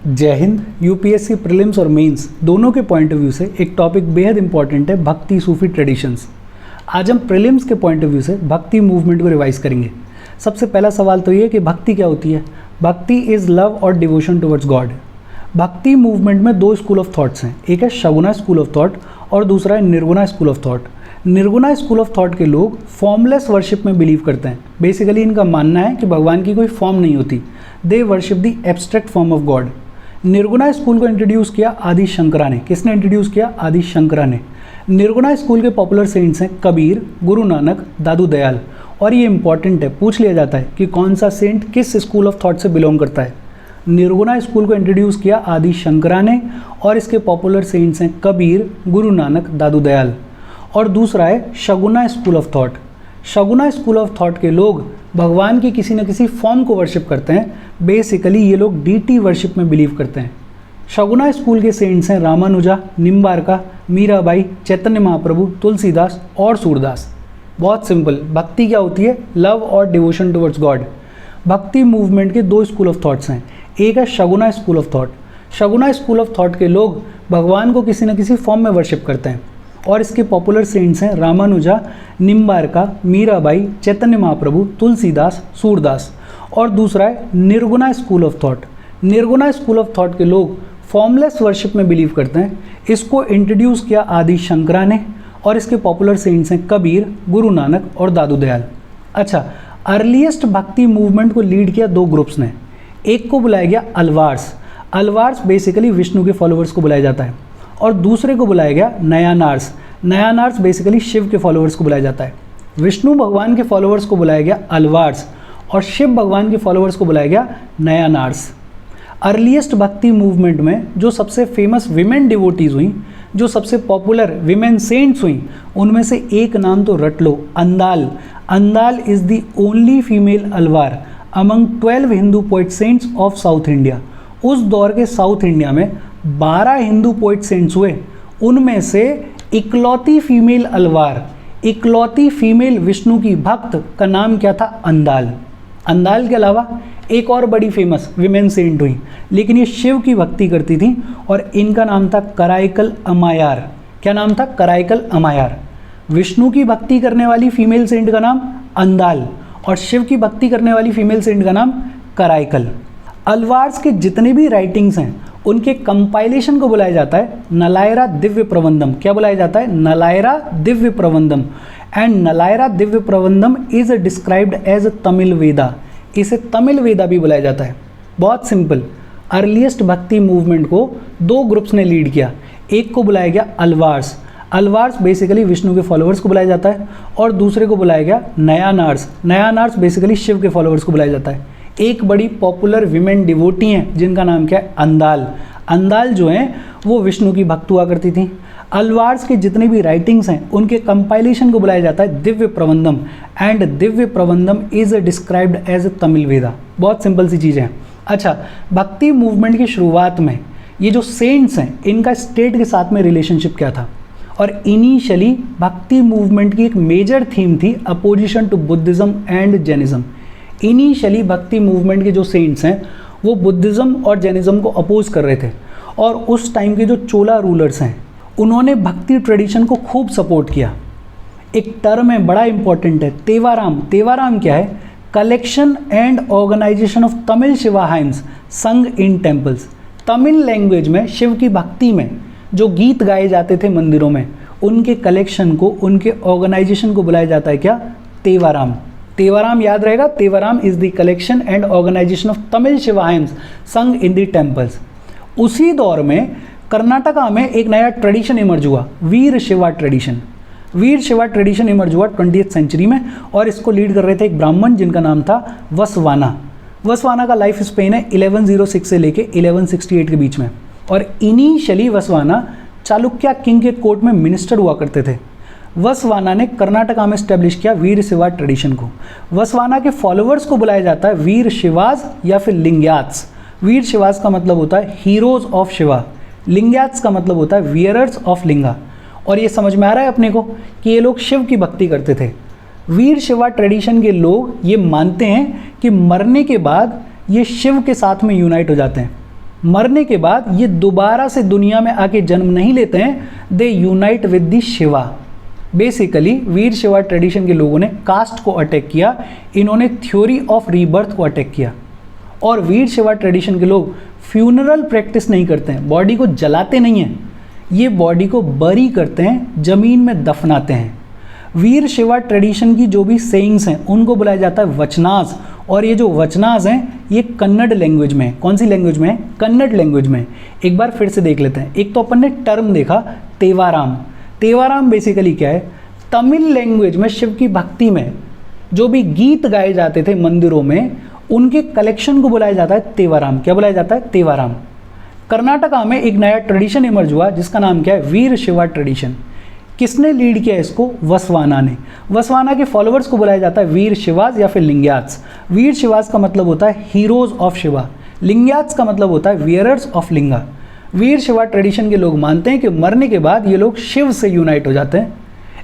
जय Hind. UPSC prelims और mains दोनों के पॉइंट ऑफ व्यू से एक टॉपिक बेहद इंपॉर्टेंट है, भक्ति सूफी ट्रेडिशंस। आज हम प्रीलिम्स के पॉइंट ऑफ व्यू से भक्ति मूवमेंट को रिवाइज करेंगे। सबसे पहला सवाल तो ये कि भक्ति क्या होती है। भक्ति इज़ लव और डिवोशन टुवर्ड्स गॉड। भक्ति मूवमेंट में दो स्कूल ऑफ थॉट्स हैं, एक है शगुना स्कूल ऑफ थॉट और दूसरा है Nirguna school of thought. Nirguna school of thought के लोग फॉर्मलेस वर्शिप में बिलीव करते हैं। बेसिकली इनका मानना है कि भगवान की कोई फॉर्म नहीं होती, they worship the abstract form of God. Nirguna school को इंट्रोड्यूस किया आदि शंकरा ने। किसने इंट्रोड्यूस किया? आदि शंकरा ने। निर्गुणा स्कूल के पॉपुलर सेंट्स हैं कबीर, गुरु नानक, दादू दयाल। और ये इंपॉर्टेंट है, पूछ लिया जाता है कि कौन सा सेंट किस स्कूल ऑफ थॉट से बिलोंग करता है। निर्गुणा स्कूल को इंट्रोड्यूस किया आदि शंकरा ने और इसके पॉपुलर सेंट्स हैं कबीर, गुरु नानक, दादू दयाल। और दूसरा है Shaguna school of thought. Shaguna school of thought के लोग भगवान की किसी न किसी फॉर्म को वर्शिप करते हैं। बेसिकली ये लोग डीटी वर्शिप में बिलीव करते हैं। शगुना स्कूल के सेंट्स हैं रामानुजा, निम्बारका, मीराबाई, चैतन्य महाप्रभु, तुलसीदास और सूरदास। बहुत सिंपल। भक्ति क्या होती है? लव और डिवोशन टुवर्ड्स गॉड। भक्ति मूवमेंट के दो स्कूल ऑफ थॉट्स हैं, एक है Shaguna school of thought. Shaguna school of thought के लोग भगवान को किसी न किसी फॉर्म में वर्शिप करते हैं और इसके पॉपुलर सेंट्स हैं रामानुजा, निम्बारका, मीराबाई, चैतन्य महाप्रभु, तुलसीदास, सूरदास। और दूसरा है Nirguna school of thought. Nirguna school of thought के लोग फॉर्मलेस वर्शिप में बिलीव करते हैं। इसको इंट्रोड्यूस किया आदि शंकरा ने और इसके पॉपुलर सेंट्स हैं कबीर, गुरु नानक और दादू दयाल। अच्छा, अर्लीस्ट भक्ति मूवमेंट को लीड किया दो ग्रुप्स ने। एक को बुलाया गया अलवार्स। अलवार्स बेसिकली विष्णु के फॉलोअर्स को बुलाया जाता है। और दूसरे को बुलाया गया नयानार्स। नयानार्स बेसिकली शिव के फॉलोअर्स को बुलाया जाता है। विष्णु भगवान के फॉलोअर्स को बुलाया गया अलवार्स और शिव भगवान के फॉलोअर्स को बुलाया गया नयानार्स। अर्लीस्ट भक्ति मूवमेंट में जो सबसे फेमस विमेन डिवोटीज हुई, जो सबसे पॉपुलर विमेन सेंट्स हुई, उनमें से एक नाम तो रट लो, Andal. Andal is the only female Alvar among 12 Hindu poet saints of South India. उस दौर के साउथ इंडिया में 12 हिंदू पोइट सेंट्स हुए, उनमें से इकलौती फीमेल अलवार, इकलौती फीमेल विष्णु की भक्त का नाम क्या था? अंदाल। अंदाल के अलावा एक और बड़ी फेमस विमेन सेंट हुई, लेकिन ये शिव की भक्ति करती थी और इनका नाम था कराइकल अमायार। क्या नाम था? कराइकल अमायार। विष्णु की भक्ति करने वाली फीमेल सेंट का नाम अंदाल और शिव की भक्ति करने वाली फीमेल सेंट का नाम कराइकल। अलवार्स के जितने भी राइटिंग्स हैं उनके कंपाइलेशन को बुलाया जाता है नलायरा दिव्य प्रबंधम। क्या बुलाया जाता है? नलायरा Divya Prabandham. And Nalayira Divya Prabandham is described as Tamil Veda. इसे तमिल वेदा भी बुलाया जाता है। बहुत सिंपल। अर्लीस्ट भक्ति मूवमेंट को दो ग्रुप्स ने लीड किया। एक को बुलाया गया अलवार्स। अलवार्स बेसिकली विष्णु के फॉलोअर्स को बुलाया जाता है और दूसरे को बुलाया गया नयानार्स। नयानार्स बेसिकली शिव के फॉलोअर्स को बुलाया जाता है। एक बड़ी पॉपुलर विमेन डिवोटी हैं जिनका नाम क्या है? अंदाल। अंदाल जो हैं वो विष्णु की भक्त हुआ करती थी। अलवार्स के जितने भी राइटिंग्स हैं उनके कंपाइलेशन को बुलाया जाता है Divya Prabandham and Divya Prabandham is described as Tamil Veda. बहुत सिंपल सी चीज़ें हैं। अच्छा, भक्ति मूवमेंट की शुरुआत में ये जो सेंट्स हैं इनका स्टेट के साथ में रिलेशनशिप क्या था? और इनिशियली भक्ति मूवमेंट की एक मेजर थीम थी opposition to Buddhism and Jainism. Initially bhakti movement के जो सेंट्स हैं वो बुद्धिज़्म और जैनिज़्म को अपोज कर रहे थे और उस टाइम के जो चोला रूलर्स हैं उन्होंने भक्ति ट्रेडिशन को खूब सपोर्ट किया। एक टर्म है बड़ा इंपॉर्टेंट है, तेवाराम। तेवाराम क्या है? Collection and organisation of Tamil Shiva hymns sung in temples. Tamil language में शिव की भक्ति में जो गीत गाए जाते थे मंदिरों में, उनके कलेक्शन को, उनके ऑर्गेनाइजेशन को बुलाया जाता है क्या? तेवाराम। तेवाराम याद रहेगा। Tevaram is the collection and organisation of Tamil Shiva hymns sung in the temples. उसी दौर में कर्नाटका में एक नया ट्रेडिशन इमर्ज हुआ, वीर शिवा ट्रेडिशन। वीर शिवा ट्रेडिशन इमर्ज हुआ 20th सेंचुरी में और इसको लीड कर रहे थे एक ब्राह्मण जिनका नाम था वसवाना। वसवाना का लाइफ स्पेन है 1106 से लेके 1168 के बीच में। और इनिशियली वसवाना चालुक्य किंग के कोर्ट में मिनिस्टर हुआ करते थे। वसवाना ने कर्नाटका में स्टैब्लिश किया वीर शिवा ट्रेडिशन को। वसवाना के फॉलोअर्स को बुलाया जाता है वीर शिवाज या फिर लिंग्यात्स। वीर शिवाज का मतलब होता है हीरोज ऑफ शिवा, लिंग्यात्स का मतलब होता है वियरर्स ऑफ लिंगा। और ये समझ में आ रहा है अपने को कि ये लोग शिव की भक्ति करते थे। वीर शिवा ट्रेडिशन के लोग ये मानते हैं कि मरने के बाद ये शिव के साथ में यूनाइट हो जाते हैं। मरने के बाद ये दोबारा से दुनिया में आके जन्म नहीं लेते हैं, दे unite with the Shiva. Basically Veer Shiva tradition के लोगों ने कास्ट को अटैक किया, इन्होंने थ्योरी ऑफ रीबर्थ को अटैक किया। और वीर शिवा ट्रेडिशन के लोग फ्यूनरल प्रैक्टिस नहीं करते हैं, बॉडी को जलाते नहीं हैं, ये बॉडी को बरी करते हैं, ज़मीन में दफनाते हैं। वीर शिवा ट्रेडिशन की जो भी सेइंग्स हैं उनको बुलाया जाता है वचनाज, और ये जो वचनाज हैं ये कन्नड़ लैंग्वेज में है। कौन सी लैंग्वेज में है? कन्नड़ लैंग्वेज में। एक बार फिर से देख लेते हैं। एक तो अपन ने टर्म देखा तेवाराम। तेवाराम बेसिकली क्या है? तमिल लैंग्वेज में शिव की भक्ति में जो भी गीत गाए जाते थे मंदिरों में, उनके कलेक्शन को बुलाया जाता है तेवाराम। क्या बुलाया जाता है? तेवाराम। कर्नाटका में एक नया ट्रेडिशन इमर्ज हुआ जिसका नाम क्या है? वीर शिवा ट्रेडिशन। किसने लीड किया इसको? वसवाना ने। वसवाना के फॉलोअर्स को बुलाया जाता है वीर शिवाज या फिर लिंग्यात्स। वीर शिवाज का मतलब होता है हीरोज ऑफ शिवा, लिंग्यात्स का मतलब होता है वियरर्स of Linga. Veer Shiva tradition के लोग मानते हैं कि मरने के बाद ये लोग शिव से यूनाइट हो जाते हैं।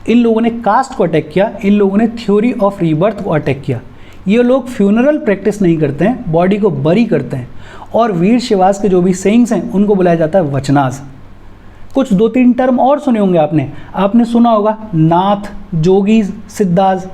इन लोगों ने कास्ट को अटैक किया, इन लोगों ने थ्योरी ऑफ रीबर्थ को अटैक किया। ये लोग फ्यूनरल प्रैक्टिस नहीं करते हैं, बॉडी को बरी करते हैं। और वीर शिवाज के जो भी सेइंग्स हैं उनको बुलाया जाता है वचनाज। कुछ 2-3 टर्म और सुने होंगे आपने सुना होगा नाथ, जोगीज, सिद्धाज।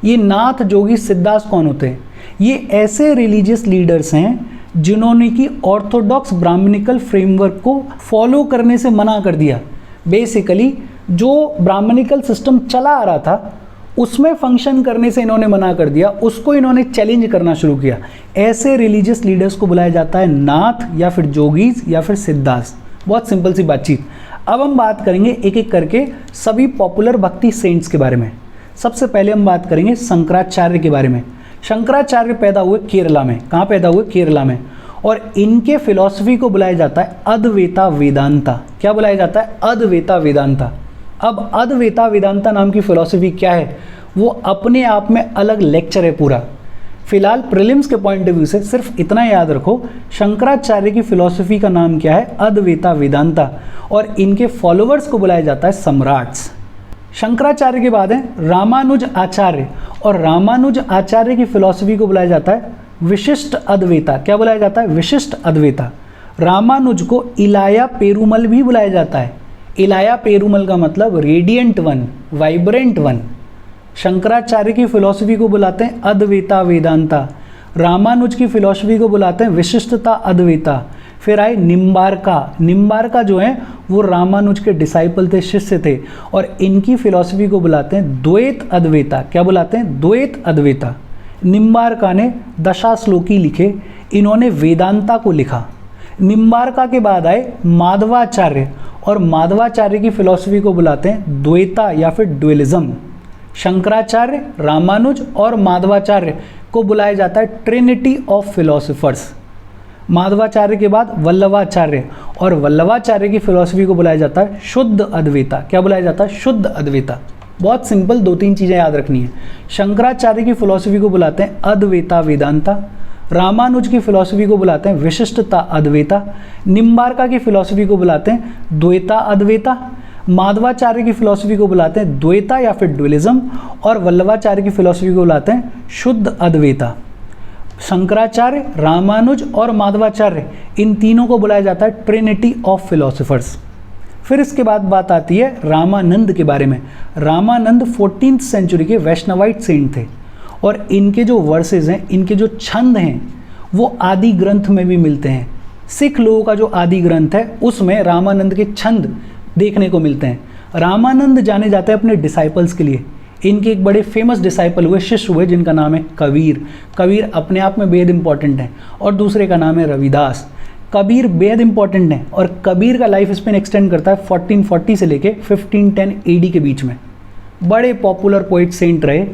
ये नाथ, जोगी, सिद्धाज कौन होते हैं? ये ऐसे रिलीजियस लीडर्स हैं जिन्होंने कि ऑर्थोडॉक्स ब्राह्मणिकल फ्रेमवर्क को फॉलो करने से मना कर दिया। बेसिकली जो ब्राह्मणिकल सिस्टम चला आ रहा था उसमें फंक्शन करने से इन्होंने मना कर दिया, उसको इन्होंने चैलेंज करना शुरू किया। ऐसे रिलीजियस लीडर्स को बुलाया जाता है नाथ या फिर जोगीज या फिर सिद्धास। बहुत सिंपल सी बातचीत। अब हम बात करेंगे एक एक करके सभी पॉपुलर भक्ति सेंट्स के बारे में। सबसे पहले हम बात करेंगे शंकराचार्य के बारे में। शंकराचार्य पैदा हुए केरला में। कहाँ पैदा हुए? केरला में। और इनके फिलॉसफी को बुलाया जाता है अद्वैता वेदांता। क्या बुलाया जाता है? अद्वैता वेदांता। अब अद्वैता वेदांता नाम की फिलॉसफी क्या है वो अपने आप में अलग लेक्चर है पूरा। फिलहाल प्रीलिम्स के पॉइंट ऑफ व्यू से सिर्फ इतना याद रखो, शंकराचार्य की फिलॉसफी का नाम क्या है? अद्वैता वेदांता। और इनके फॉलोअर्स को बुलाया जाता है सम्राट्स। शंकराचार्य के बाद है रामानुज आचार्य, और रामानुज आचार्य की फिलॉसफी को बुलाया जाता है विशिष्ट अद्वैता। क्या बुलाया जाता है? विशिष्ट अद्वैता। रामानुज को इलाया पेरुमल भी बुलाया जाता है। इलाया पेरुमल का मतलब radiant one, vibrant one. Shankaracharya की फिलॉसफी को बुलाते हैं अद्वैता वेदांता। रामानुज की फिलॉसफी को बुलाते हैं विशिष्टता अद्वैता। फिर आए निम्बार्का। निम्बार्का जो है वो रामानुज के डिसाइपल थे, शिष्य थे, और इनकी फिलॉसफी को बुलाते हैं द्वैत अद्वैता। क्या बुलाते हैं? द्वैत अद्वैता। निम्बार्का ने दशा श्लोकी लिखे, इन्होंने वेदांता को लिखा। निम्बार्का के बाद आए माधवाचार्य, और माधवाचार्य की फिलॉसफी को बुलाते हैं द्वैता या फिर ड्युअलिज्म। शंकराचार्य, रामानुज और माधवाचार्य को बुलाया जाता है ट्रिनिटी ऑफ फिलोसोफर्स। माधवाचार्य के बाद वल्लभाचार्य, और वल्लभाचार्य की फिलॉसफी को बुलाया जाता है शुद्ध अद्वैता। क्या बुलाया जाता है? शुद्ध अद्वैता। बहुत सिंपल 2-3 चीज़ें याद रखनी है। शंकराचार्य की फिलॉसफी को बुलाते हैं अद्वैता वेदांता। रामानुज की फिलॉसफी को बुलाते हैं विशिष्टता अद्वैता। निम्बार्का की फिलॉसफी को बुलाते हैं द्वैता अद्वैता। माधवाचार्य की फिलॉसफी को बुलाते हैं द्वैता या फिर ड्युअलिज्म, और वल्लभाचार्य की फिलॉसफी को बुलाते हैं शुद्ध अद्वैता। शंकराचार्य, रामानुज और माधवाचार्य, इन तीनों को बुलाया जाता है ट्रिनिटी ऑफ फिलोसोफर्स। फिर इसके बाद बात आती है रामानंद के बारे में। रामानंद 14th सेंचुरी के वैष्णवाइट सेंट थे, और इनके जो वर्सेस हैं, इनके जो छंद हैं, वो आदि ग्रंथ में भी मिलते हैं। सिख लोगों का जो आदि ग्रंथ है उसमें रामानंद के छंद देखने को मिलते हैं। रामानंद जाने जाते हैं अपने डिसाइपल्स के लिए। इनके एक बड़े फेमस डिसाइपल हुए, शिष्य हुए, जिनका नाम है कबीर। कबीर अपने आप में बेहद इंपॉर्टेंट है। और दूसरे का नाम है रविदास। कबीर बेहद इंपॉर्टेंट है, और कबीर का लाइफ स्पेन एक्सटेंड करता है 1440 से लेके 1510 AD के बीच में। बड़े पॉपुलर पोइट सेंट रहे।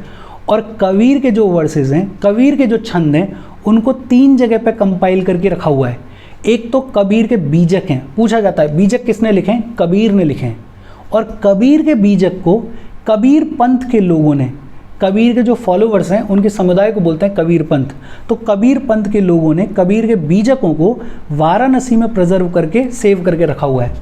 और कबीर के जो वर्सेस हैं, कबीर के जो छंद हैं, उनको 3 जगह पे कंपाइल करके रखा हुआ है। एक तो कबीर के बीजक हैं। पूछा जाता है बीजक किसने लिखे हैं? कबीर ने लिखे हैं। और कबीर के बीजक को कबीर पंथ के लोगों ने, कबीर के जो फॉलोवर्स हैं उनके समुदाय को बोलते हैं कबीर पंथ। तो कबीर पंथ के लोगों ने कबीर के बीजकों को वाराणसी में प्रिजर्व करके सेव करके रखा हुआ है।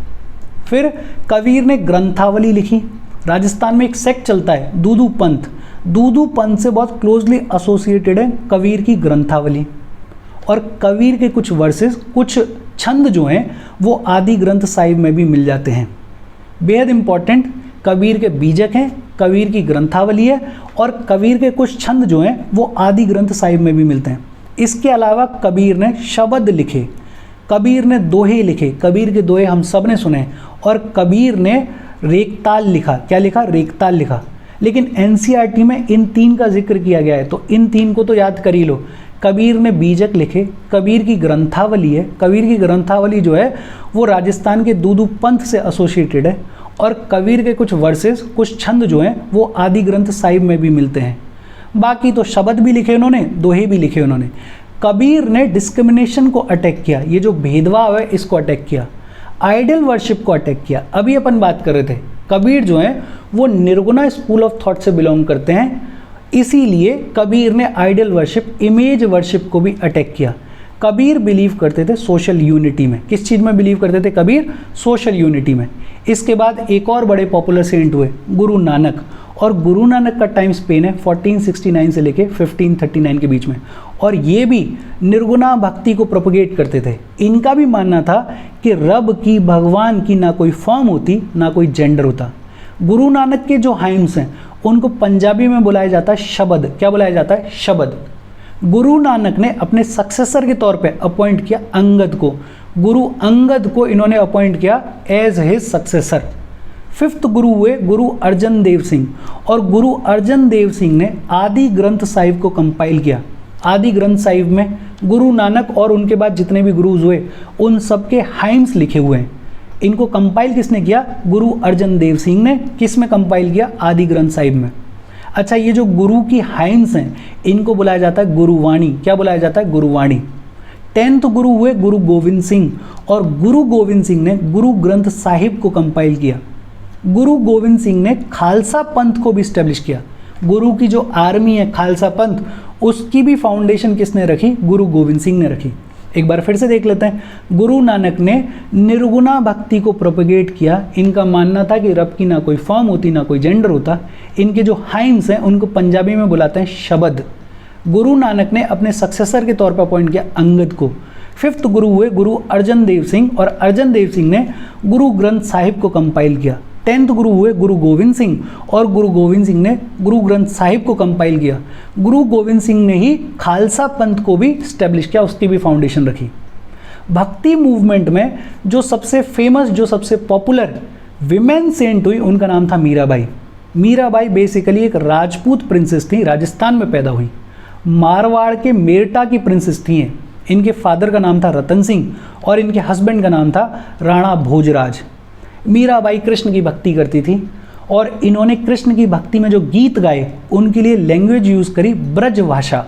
फिर कबीर ने ग्रंथावली लिखी। राजस्थान में एक सेक्ट चलता है दूदू पंथ। दूदू पंथ से बहुत क्लोजली एसोसिएटेड है कबीर की ग्रंथावली। और कबीर के कुछ वर्सेस कुछ छंद जो हैं वो आदि ग्रंथ साहिब में भी मिल जाते हैं। बेहद इंपॉर्टेंट, कबीर के बीजक हैं, कबीर की ग्रंथावली है और कबीर के कुछ छंद जो हैं वो आदि ग्रंथ साहिब में भी मिलते हैं। इसके अलावा कबीर ने शब्द लिखे, कबीर ने दोहे लिखे, कबीर के दोहे हम सब ने सुने, और कबीर ने रेखताल लिखा। क्या लिखा? रेखताल लिखा। लेकिन एनसीईआरटी में इन 3 का जिक्र किया गया है, तो इन 3 को तो याद कर ही लो। कबीर ने बीजक लिखे, कबीर की ग्रंथावली है, कबीर की ग्रंथावली जो है वो राजस्थान के दूदू पंथ से एसोसिएटेड है, और कबीर के कुछ वर्सेस, कुछ छंद जो हैं वो आदि ग्रंथ साहिब में भी मिलते हैं। बाकी तो शब्द भी लिखे उन्होंने, दोहे भी लिखे उन्होंने। कबीर ने डिस्क्रिमिनेशन को अटैक किया, ये जो भेदभाव है इसको अटैक किया, आइडल वर्शिप को अटैक किया। अभी अपन बात कर रहे थे, कबीर जो हैं वो निर्गुणा स्कूल ऑफ थॉट से बिलोंग करते हैं, इसीलिए कबीर ने आइडल वर्शिप, इमेज वर्शिप को भी अटैक किया। कबीर बिलीव करते थे सोशल यूनिटी में। किस चीज़ में बिलीव करते थे कबीर? सोशल यूनिटी में। इसके बाद एक और बड़े पॉपुलर सेंट हुए, गुरु नानक, और गुरु नानक का टाइम स्पेन है 1469 से लेके 1539 के बीच में, और ये भी निर्गुणा भक्ति को प्रोपगेट करते थे। इनका भी मानना था कि रब की, भगवान की ना कोई फॉर्म होती, ना कोई जेंडर होता। गुरु नानक के जो हाइम्स हैं उनको पंजाबी में बुलाया जाता है शब्द। क्या बुलाया जाता है? शब्द। गुरु नानक ने अपने सक्सेसर के तौर पे अपॉइंट किया अंगद को, गुरु अंगद को इन्होंने अपॉइंट किया एज हिज सक्सेसर। 5th गुरु हुए गुरु अर्जन देव सिंह, और गुरु अर्जन देव सिंह ने आदि ग्रंथ साहिब को कंपाइल किया। आदि ग्रंथ साहिब में गुरु नानक और उनके बाद जितने भी गुरुज हुए उन सबके हाइम्स लिखे हुए हैं। इनको कंपाइल किसने किया? गुरु अर्जन देव सिंह ने। किस में कंपाइल किया? आदि ग्रंथ साहिब में। अच्छा, ये जो गुरु की हाइम्स हैं इनको बुलाया जाता है गुरुवाणी। क्या बुलाया जाता है? गुरुवाणी। 10th गुरु हुए गुरु गोविंद सिंह, और गुरु गोविंद सिंह ने गुरु ग्रंथ साहिब को कंपाइल किया। गुरु गोविंद सिंह ने खालसा पंथ को भी स्टैब्लिश किया। गुरु की जो आर्मी है खालसा पंथ, उसकी भी फाउंडेशन किसने रखी? गुरु गोविंद सिंह ने रखी। एक बार फिर से देख लेते हैं। गुरु नानक ने निर्गुणा भक्ति को प्रोपगेट किया। इनका मानना था कि रब की ना कोई फॉर्म होती, ना कोई जेंडर होता। इनके जो हाइम्स हैं उनको पंजाबी में बुलाते हैं शब्द। गुरु नानक ने अपने सक्सेसर के तौर पर अपॉइंट किया अंगद को। 5th गुरु हुए गुरु अर्जन देव सिंह, और अर्जन देव सिंह ने गुरु ग्रंथ साहिब को कंपाइल किया। 10th गुरु हुए गुरु गोविंद सिंह, और गुरु गोविंद सिंह ने गुरु ग्रंथ साहिब को कंपाइल किया। गुरु गोविंद सिंह ने ही खालसा पंथ को भी स्टैब्लिश किया, उसकी भी फाउंडेशन रखी। भक्ति मूवमेंट में जो सबसे फेमस, जो सबसे पॉपुलर विमेन सेंट हुई, उनका नाम था मीराबाई। मीराबाई बेसिकली एक राजपूत प्रिंसेस थी, राजस्थान में पैदा हुई। मारवाड़ के मेरठा की प्रिंसेस थी। इनके फादर का नाम था रतन सिंह और इनके हस्बैंड का नाम था राणा भोजराज। मीराबाई कृष्ण की भक्ति करती थी, और इन्होंने कृष्ण की भक्ति में जो गीत गाए उनके लिए लैंग्वेज यूज़ करी ब्रज भाषा।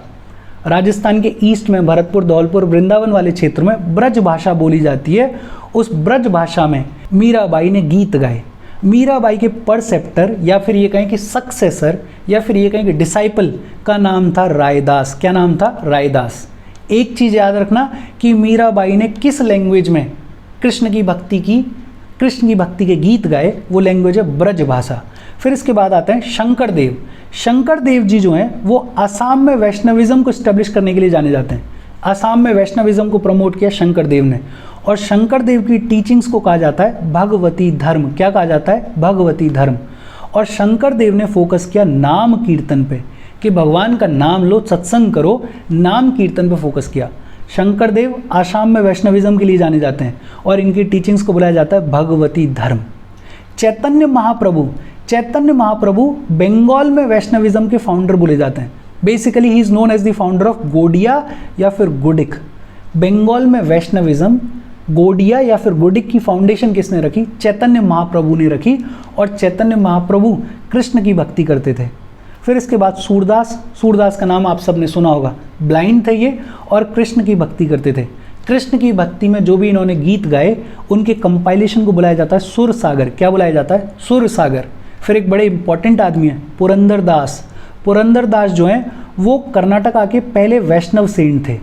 राजस्थान के ईस्ट में भरतपुर, धौलपुर, वृंदावन वाले क्षेत्र में ब्रज भाषा बोली जाती है। उस ब्रज भाषा में मीराबाई ने गीत गाए। मीराबाई के परसेप्टर, या फिर ये कहें कि सक्सेसर, या फिर ये कहें कि डिसाइपल का नाम था रायदास। क्या नाम था? रायदास। एक चीज़ याद रखना कि मीराबाई ने किस लैंग्वेज में कृष्ण की भक्ति की, कृष्ण की भक्ति के गीत गाए, वो लैंग्वेज है ब्रज भाषा। फिर इसके बाद आते हैं शंकर देव। शंकर देव जी जो हैं वो असम में वैष्णविज्म को स्टैब्लिश करने के लिए जाने जाते हैं। असम में वैष्णविज्म को प्रमोट किया शंकर देव ने, और शंकर देव की टीचिंग्स को कहा जाता है भगवती धर्म। क्या कहा जाता है? भगवती धर्म। और शंकर देव ने फोकस किया नाम कीर्तन पे, कि भगवान का नाम लो, सत्संग करो, नाम कीर्तन पे फोकस किया। शंकर देव आसाम में वैष्णविज्म के लिए जाने जाते हैं, और इनकी टीचिंग्स को बुलाया जाता है भगवती धर्म। चैतन्य महाप्रभु, चैतन्य महाप्रभु बंगाल में वैष्णविज्म के फाउंडर बोले जाते हैं। Basically he is known as the founder of Gaudiya या फिर गुडिक। बंगाल में वैष्णविज्म, गोडिया या फिर गुडिक की फाउंडेशन किसने रखी? चैतन्य महाप्रभु ने रखी, और चैतन्य महाप्रभु कृष्ण की भक्ति करते थे। फिर इसके बाद सूरदास। सूरदास का नाम आप सबने सुना होगा। ब्लाइंड थे ये, और कृष्ण की भक्ति करते थे। कृष्ण की भक्ति में जो भी इन्होंने गीत गाए उनके कंपाइलेशन को बुलाया जाता है सुर सागर। क्या बुलाया जाता है? सुर सागर। फिर एक बड़े इंपॉर्टेंट आदमी है पुरंदर दास। पुरंदर दास जो हैं वो कर्नाटका के पहले वैष्णव सेंट थे,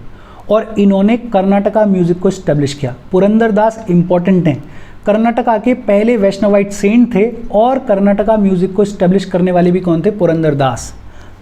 और इन्होंने कर्नाटका म्यूजिक को स्टैब्लिश किया। पुरंदर दास इंपॉर्टेंट हैं, कर्नाटका के पहले वैष्णवाइट सेंट थे, और कर्नाटका म्यूजिक को स्टैब्लिश करने वाले भी कौन थे? पुरंदर दास।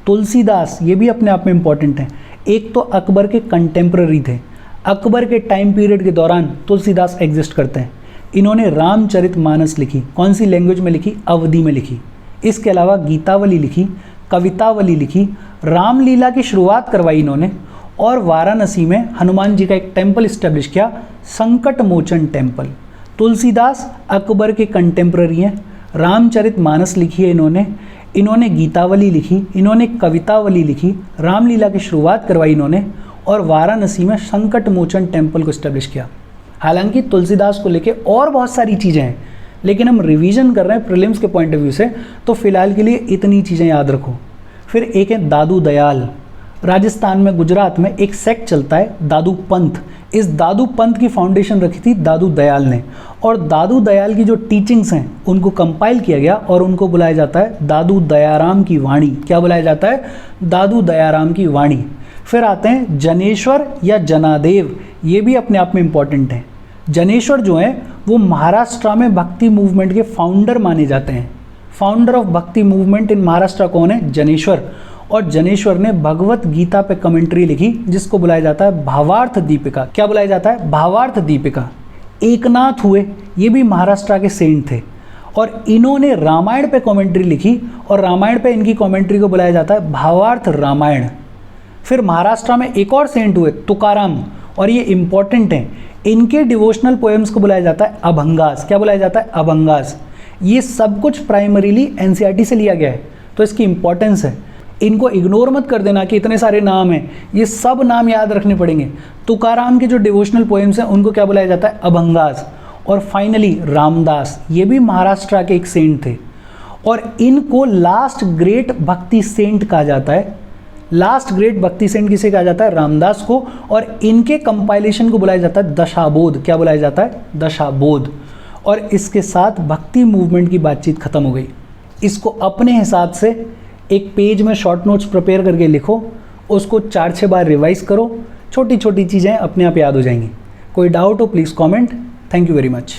तुलसीदास, ये भी अपने आप में इंपॉर्टेंट हैं। एक तो अकबर के कंटेम्प्ररी थे। अकबर के टाइम पीरियड के दौरान तुलसीदास एग्जिस्ट करते हैं। इन्होंने रामचरितमानस लिखी, कौन सी लैंग्वेज में लिखी? अवधी में लिखी। इसके अलावा गीतावली लिखी, कवितावली लिखी, रामलीला की शुरुआत करवाई इन्होंने, और वाराणसी में हनुमान जी का एक टेम्पल इस्टेब्लिश किया, संकट मोचन टेम्पल। तुलसीदास अकबर के कंटेम्प्ररी हैं। रामचरितमानस लिखी है इन्होंने गीतावली लिखी, इन्होंने कवितावली लिखी, रामलीला की शुरुआत करवाई इन्होंने, और वाराणसी में संकट मोचन टेम्पल को इस्टेब्लिश किया। हालांकि तुलसीदास को लेके और बहुत सारी चीज़ें हैं, लेकिन हम रिवीजन कर रहे हैं प्रीलिम्स के पॉइंट ऑफ व्यू से, तो फिलहाल के लिए इतनी चीज़ें याद रखो। फिर एक है दादू दयाल। राजस्थान में, गुजरात में एक सेक्ट चलता है दादू पंथ। इस दादू पंथ की फाउंडेशन रखी थी दादू दयाल ने, और दादू दयाल की जो टीचिंग्स हैं उनको कंपाइल किया गया और उनको बुलाया जाता है दादू दयाराम की वाणी। क्या बुलाया जाता है? दादू दयाराम की वाणी। फिर आते हैं जनेश्वर या जनादेव, ये भी अपने आप में इम्पॉर्टेंट हैं। जनेश्वर जो हैं वो महाराष्ट्र में भक्ति मूवमेंट के फाउंडर माने जाते हैं। फाउंडर ऑफ भक्ति मूवमेंट इन महाराष्ट्र कौन है? जनेश्वर। और जनेश्वर ने भगवत गीता पे कमेंट्री लिखी, जिसको बुलाया जाता है भावार्थ दीपिका। क्या बुलाया जाता है? भावार्थ दीपिका। एकनाथ हुए, ये भी महाराष्ट्र के सेंट थे, और इन्होंने रामायण पे कमेंट्री लिखी, और रामायण पे इनकी कमेंट्री को बुलाया जाता है भावार्थ रामायण। फिर महाराष्ट्र में एक और सेंट हुए, तुकाराम, और ये इंपॉर्टेंट हैं। इनके डिवोशनल पोएम्स को बुलाया जाता है अभंगास। क्या बुलाया जाता है? अभंगास। ये सब कुछ प्राइमरीली एनसीईआरटी से लिया गया है, तो इसकी इंपॉर्टेंस है। इनको इग्नोर मत कर देना कि इतने सारे नाम हैं, ये सब नाम याद रखने पड़ेंगे। तुकाराम के जो डिवोशनल पोएम्स हैं उनको क्या बुलाया जाता है? अभंगास। और फाइनली रामदास, ये भी महाराष्ट्र के एक सेंट थे, और इनको लास्ट ग्रेट भक्ति सेंट कहा जाता है। लास्ट ग्रेट भक्ति सेंट किसे कहा जाता है? रामदास को। और इनके कंपाइलेशन को बुलाया जाता है दशाबोध। क्या बुलाया जाता है? दशाबोध। और इसके साथ भक्ति मूवमेंट की बातचीत खत्म हो गई। इसको अपने हिसाब से एक पेज में शॉर्ट नोट्स प्रिपेयर करके लिखो, उसको 4-6 बार रिवाइज करो, छोटी छोटी चीज़ें अपने आप याद हो जाएंगी। कोई डाउट हो please comment. Thank you very much.